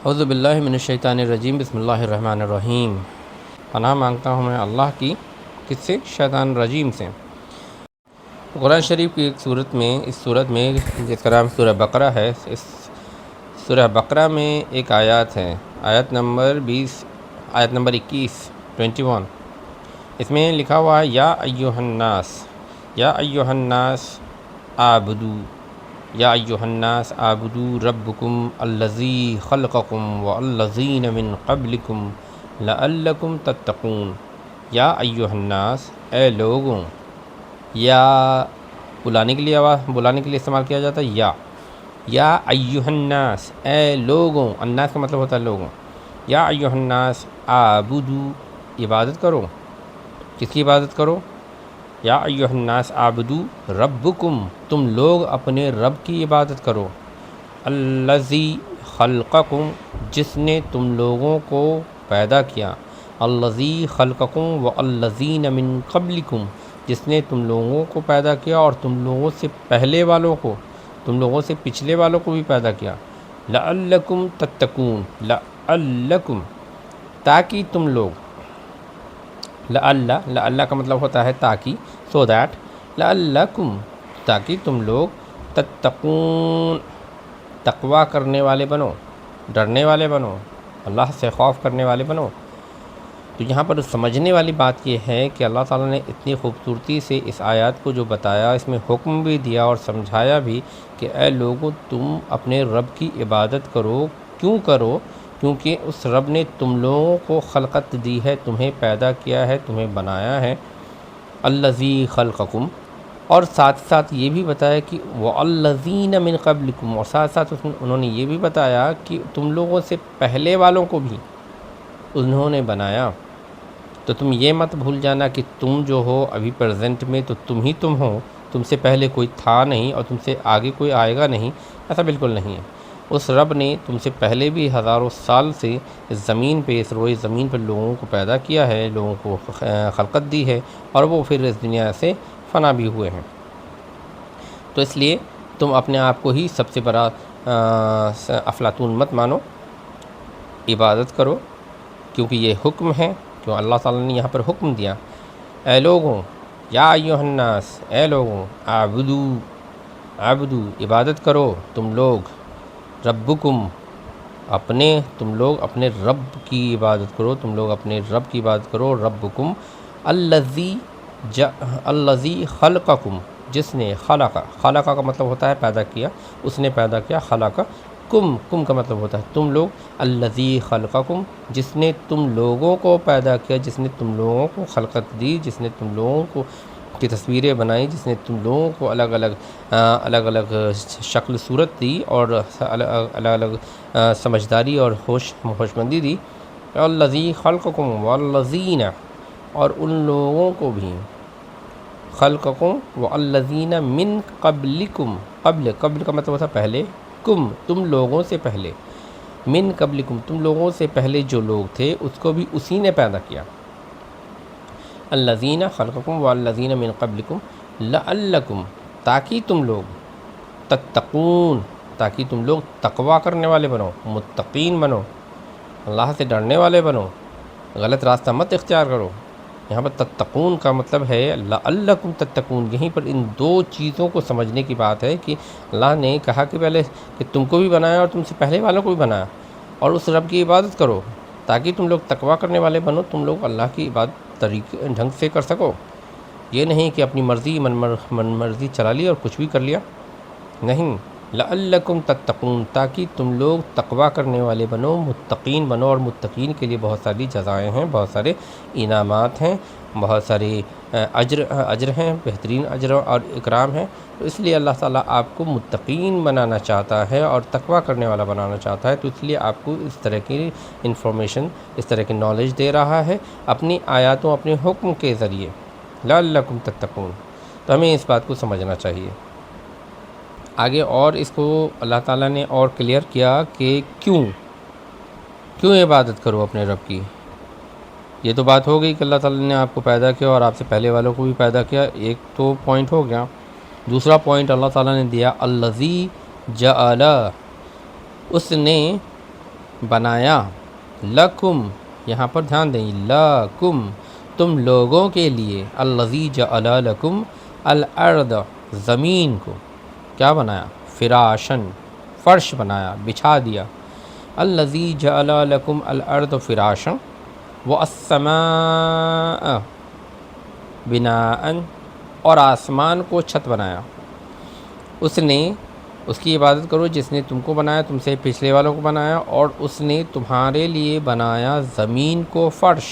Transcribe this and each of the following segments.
اعوذ باللہ من الشیطان الرجیم، بسم اللہ الرحمن الرحیم۔ پناہ مانگتا ہوں میں اللہ کی، کس سے؟ شیطان رجیم سے۔ قرآن شریف کی ایک صورت میں جس کا نام سورہ بقرہ ہے، اس سورہ بقرہ میں ایک آیات ہے، آیت نمبر 21 اس میں لکھا ہوا ہے یا ایھا الناس اعبدوا یا ایھا الناس اعبدوا ربکم الذی خلقکم والذین من قبلکم لعلکم تتقون۔ یا ایھا الناس، اے لوگوں، یا بلانے کے لیے استعمال کیا جاتا ہے یا ایھا الناس، اے لوگوں، الناس کا مطلب ہوتا ہے لوگوں۔ یا ایھا الناس اعبدوا، عبادت کرو۔ کس کی عبادت کرو؟ یا ایھا الناس اعبدوا ربکم، تم لوگ اپنے رب کی عبادت کرو۔ الذی خلقکم، جس نے تم لوگوں کو پیدا کیا۔ الذی خلقکم والذین من قبلکم، جس نے تم لوگوں کو پیدا کیا اور تم لوگوں سے پہلے والوں کو، تم لوگوں سے پچھلے والوں کو بھی پیدا کیا۔ لعلکم تتقون، لعلکم، تاکہ تم لوگ، لعل کا مطلب ہوتا ہے تاکہ، سو دیٹ، لعلکم، تاکہ تم لوگ تتقون، تقوی کرنے والے بنو، ڈرنے والے بنو، اللہ سے خوف کرنے والے بنو۔ تو یہاں پر سمجھنے والی بات یہ ہے کہ اللہ تعالیٰ نے اتنی خوبصورتی سے اس آیات کو جو بتایا، اس میں حکم بھی دیا اور سمجھایا بھی کہ اے لوگو، تم اپنے رب کی عبادت کرو۔ کیوں کرو؟ کیونکہ اس رب نے تم لوگوں کو خلقت دی ہے، تمہیں پیدا کیا ہے، تمہیں بنایا ہے۔ الذی خلقکم، اور ساتھ ساتھ یہ بھی بتایا کہ والذین من قبلکم، اور ساتھ ساتھ انہوں نے یہ بھی بتایا کہ تم لوگوں سے پہلے والوں کو بھی انہوں نے بنایا۔ تو تم یہ مت بھول جانا کہ تم جو ہو ابھی پریزنٹ میں تو تم ہی تم ہو، تم سے پہلے کوئی تھا نہیں اور تم سے آگے کوئی آئے گا نہیں، ایسا بالکل نہیں ہے۔ اس رب نے تم سے پہلے بھی ہزاروں سال سے اس زمین پہ، اس روئے زمین پہ لوگوں کو پیدا کیا ہے، لوگوں کو خلقت دی ہے، اور وہ پھر اس دنیا سے فنا بھی ہوئے ہیں۔ تو اس لیے تم اپنے آپ کو ہی سب سے بڑا افلاطون مت مانو، عبادت کرو، کیونکہ یہ حکم ہے، کیوں اللہ تعالیٰ نے یہاں پر حکم دیا، اے لوگوں، یا ایھا الناس، اے لوگوں، اعبدوا، عبادت کرو تم لوگ، ربکم، تم لوگ اپنے رب کی عبادت کرو، تم لوگ اپنے رب کی عبادت کرو، ربکم الذی خلقکم، جس نے خلق کا مطلب ہوتا ہے پیدا کیا، اس نے پیدا کیا، کم کا مطلب ہوتا ہے تم لوگ، الذی خلقکم، جس نے تم لوگوں کو پیدا کیا، جس نے تم لوگوں کو خلقت دی، جس نے تم لوگوں کو کی تصویریں بنائی، جس نے تم لوگوں کو الگ الگ شکل صورت دی اور الگ الگ سمجھداری اور ہوش مندی دی۔ الذی خلقکم والذین، اور ان لوگوں کو بھی، خلقکم والذین من قبلکم، قبل کا مطلب ہوتا ہے پہلے، تم لوگوں سے پہلے، من قبلکم، تم لوگوں سے پہلے جو لوگ تھے اس کو بھی اسی نے پیدا کیا۔ الذین خلقکم والذین من قبلکم لعلکم، تاکہ تم لوگ، تتقون، تاکہ تم لوگ تقوی کرنے والے بنو، متقین بنو، اللہ سے ڈرنے والے بنو، غلط راستہ مت اختیار کرو۔ یہاں پر تتقون کا مطلب ہے لعلکم تتقون، یہیں پر ان دو چیزوں کو سمجھنے کی بات ہے کہ اللہ نے کہا کہ پہلے کہ تم کو بھی بنایا اور تم سے پہلے والوں کو بھی بنایا، اور اس رب کی عبادت کرو تاکہ تم لوگ تقوی کرنے والے بنو، تم لوگ اللہ کی عبادت طریقے ڈھنگ سے کر سکو۔ یہ نہیں کہ اپنی مرضی من مرضی چلا لی اور کچھ بھی کر لیا، نہیں، لعلکم تتقون، تاکہ تم لوگ تقوی کرنے والے بنو، متقین بنو، اور متقین کے لیے بہت ساری جزائیں ہیں، بہت سارے انعامات ہیں، بہت سارے اجر ہیں، بہترین اجر اور اکرام ہیں۔ تو اس لیے اللہ تعالیٰ آپ کو متقین بنانا چاہتا ہے اور تقوی کرنے والا بنانا چاہتا ہے، تو اس لیے آپ کو اس طرح کی انفارمیشن، اس طرح کی نالج دے رہا ہے اپنی آیاتوں، اپنے حکم کے ذریعے، لعلکم تتقون۔ تو ہمیں اس بات کو سمجھنا چاہیے۔ آگے اور اس کو اللہ تعالیٰ نے اور کلیئر کیا کہ کیوں عبادت کرو اپنے رب کی۔ یہ تو بات ہو گئی کہ اللہ تعالیٰ نے آپ کو پیدا کیا اور آپ سے پہلے والوں کو بھی پیدا کیا، ایک تو پوائنٹ ہو گیا۔ دوسرا پوائنٹ اللہ تعالیٰ نے دیا الذی جعل، اس نے بنایا، لکم یہاں پر دھیان دیں، لکم تم لوگوں کے لیے، الذی جعل لکم الارض زمین کو کیا بنایا، فراشن فرش بنایا، بچھا دیا، الذی جعل لکم الارض فراشا والسماء بناء اور آسمان کو چھت بنایا، اس نے اس کی عبادت کرو جس نے تم کو بنایا، تم سے پچھلے والوں کو بنایا، اور اس نے تمہارے لیے بنایا زمین کو فرش،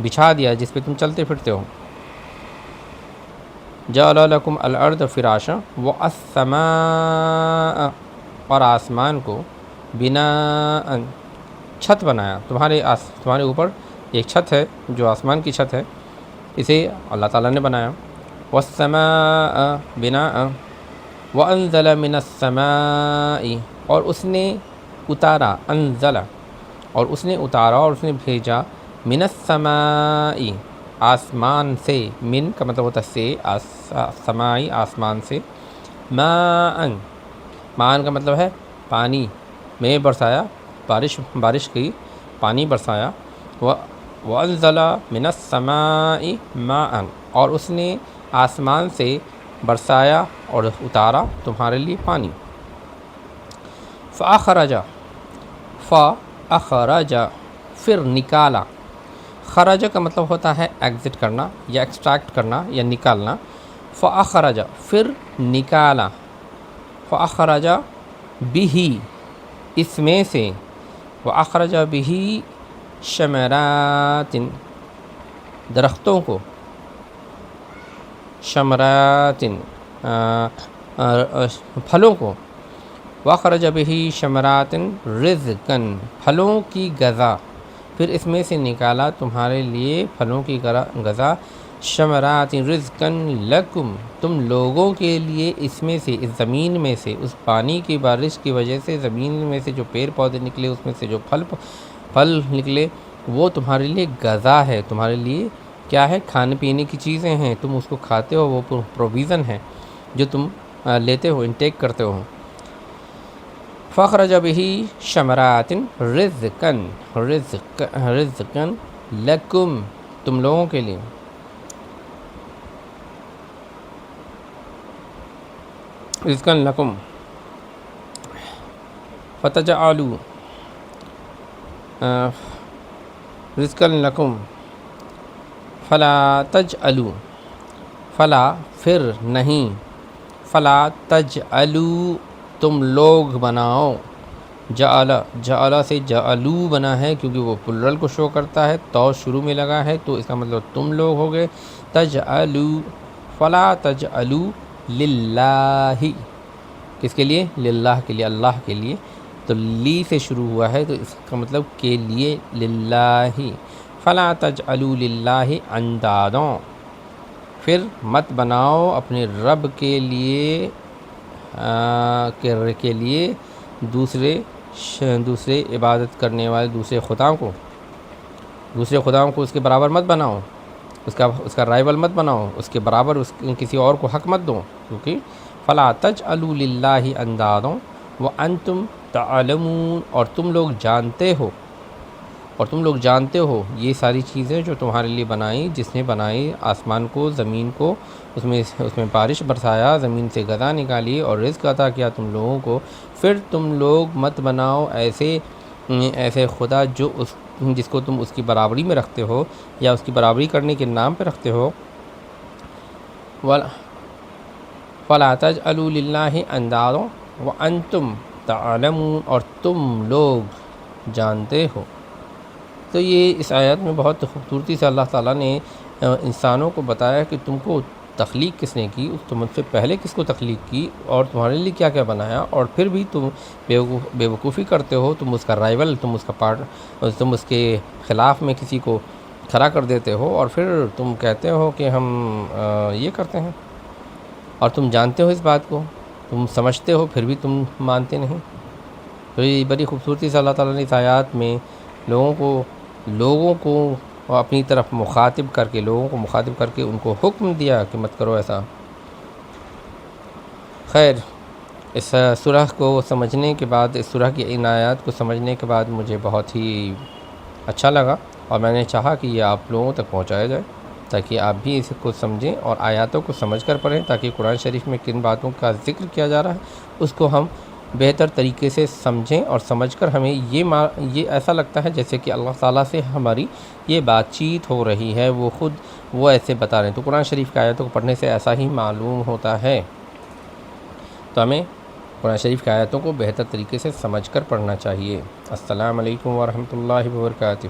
بچھا دیا جس پہ تم چلتے پھرتے ہو، جعل لکم الارض فراشا والسماء اور آسمان کو بناء چھت بنایا، تمہارے اوپر ایک چھت ہے جو آسمان کی چھت ہے، اسے اللہ تعالیٰ نے بنایا، والسماء بناء وانزل من السماء اور اس نے اتارا، انزل اور اس نے اتارا اور اس نے بھیجا، من السماء آسمان سے، من کا مطلب ہوتا ہے سے، سمائی آسمان سے، ماء مان کا مطلب ہے پانی، میں برسایا، بارش کی پانی برسایا، وانزل من السماء ماء اور اس نے آسمان سے برسایا اور اتارا تمہارے لیے پانی، فاخرج پھر نکالا، خرج کا مطلب ہوتا ہے ایگزٹ کرنا یا ایکسٹریکٹ کرنا یا نکالنا، فاخرج پھر نکالا، فاخرج بھی اس میں سے، واخرج بھی شمرات درختوں کو، شمرات پھلوں کو، واخرج بھی شمرات رزقن پھلوں کی غذا، پھر اس میں سے نکالا تمہارے لیے پھلوں کی غذا، شمرات رزقن لکم تم لوگوں کے لیے، اس میں سے، اس زمین میں سے، اس پانی کی بارش کی وجہ سے زمین میں سے جو پیڑ پودے نکلے، اس میں سے جو پھل نکلے، وہ تمہارے لیے غذا ہے، تمہارے لیے کیا ہے، کھانے پینے کی چیزیں ہیں، تم اس کو کھاتے ہو، وہ پروویژن ہے جو تم لیتے ہو، انٹیک کرتے ہو، فاخرج به شمرات رزقن لکم تم لوگوں کے لیے، رزقن لکم، فتجعلوا رزقن لکم فلا تجعلوا، فلا پھر نہیں، فلا تجعلوا تم لوگ بناؤ، جعل سے جعلو بنا ہے کیونکہ وہ پلرل کو شو کرتا ہے، تو شروع میں لگا ہے تو اس کا مطلب تم لوگ ہو گئے، تجعلو فلا تجعلو للہ کس کے لیے، للہ کے لیے، اللہ کے لیے، تو لی سے شروع ہوا ہے تو اس کا مطلب کے لیے، للہ فلا تجعلو للہ اندادوں پھر مت بناؤ اپنے رب کے لیے کے لیے دوسرے عبادت کرنے والے دوسرے خداؤں کو اس کے برابر مت بناؤ، اس کا رائیول مت بناؤ، اس کے برابر کسی اور کو حق مت دو، کیونکہ فلا تجعلوا للہ اندادا وانتم تعلمون اور تم لوگ جانتے ہو یہ ساری چیزیں جو تمہارے لیے بنائی، جس نے بنائی آسمان کو، زمین کو، اس میں بارش برسایا، زمین سے غذا نکالی اور رزق عطا کیا تم لوگوں کو، پھر تم لوگ مت بناؤ ایسے خدا جس کو تم اس کی برابری میں رکھتے ہو یا اس کی برابری کرنے کے نام پہ رکھتے ہو، فَلَا تَجْعَلُوا لِلَّهِ أَنْدَادًا وَأَنْتُمْ تَعْلَمُونَ اور تم لوگ جانتے ہو۔ تو یہ اس آیت میں بہت خوبصورتی سے اللہ تعالیٰ نے انسانوں کو بتایا کہ تم کو تخلیق کس نے کی، تم سے پہلے کس کو تخلیق کی اور تمہارے لیے کیا کیا بنایا، اور پھر بھی تم بے وقوفی کرتے ہو، تم اس کا رائیول، تم اس کا تم اس کے خلاف میں کسی کو کھڑا کر دیتے ہو، اور پھر تم کہتے ہو کہ ہم یہ کرتے ہیں، اور تم جانتے ہو اس بات کو، تم سمجھتے ہو پھر بھی تم مانتے نہیں۔ تو یہ بڑی خوبصورتی سے اللہ تعالیٰ نے اس آیات میں لوگوں کو اپنی طرف مخاطب کر کے ان کو حکم دیا کہ مت کرو ایسا۔ خیر، اس سورہ کو سمجھنے کے بعد، اس سورہ کی ان آیات کو سمجھنے کے بعد مجھے بہت ہی اچھا لگا، اور میں نے چاہا کہ یہ آپ لوگوں تک پہنچایا جائے تاکہ آپ بھی اس کو سمجھیں اور آیاتوں کو سمجھ کر پڑھیں، تاکہ قرآن شریف میں کن باتوں کا ذکر کیا جا رہا ہے اس کو ہم بہتر طریقے سے سمجھیں، اور سمجھ کر ہمیں یہ ایسا لگتا ہے جیسے کہ اللہ تعالیٰ سے ہماری یہ بات چیت ہو رہی ہے، وہ ایسے بتا رہے ہیں۔ تو قرآن شریف کی آیاتوں کو پڑھنے سے ایسا ہی معلوم ہوتا ہے۔ تو ہمیں قرآن شریف کی آیاتوں کو بہتر طریقے سے سمجھ کر پڑھنا چاہیے۔ السلام علیکم ورحمۃ اللہ وبرکاتہ۔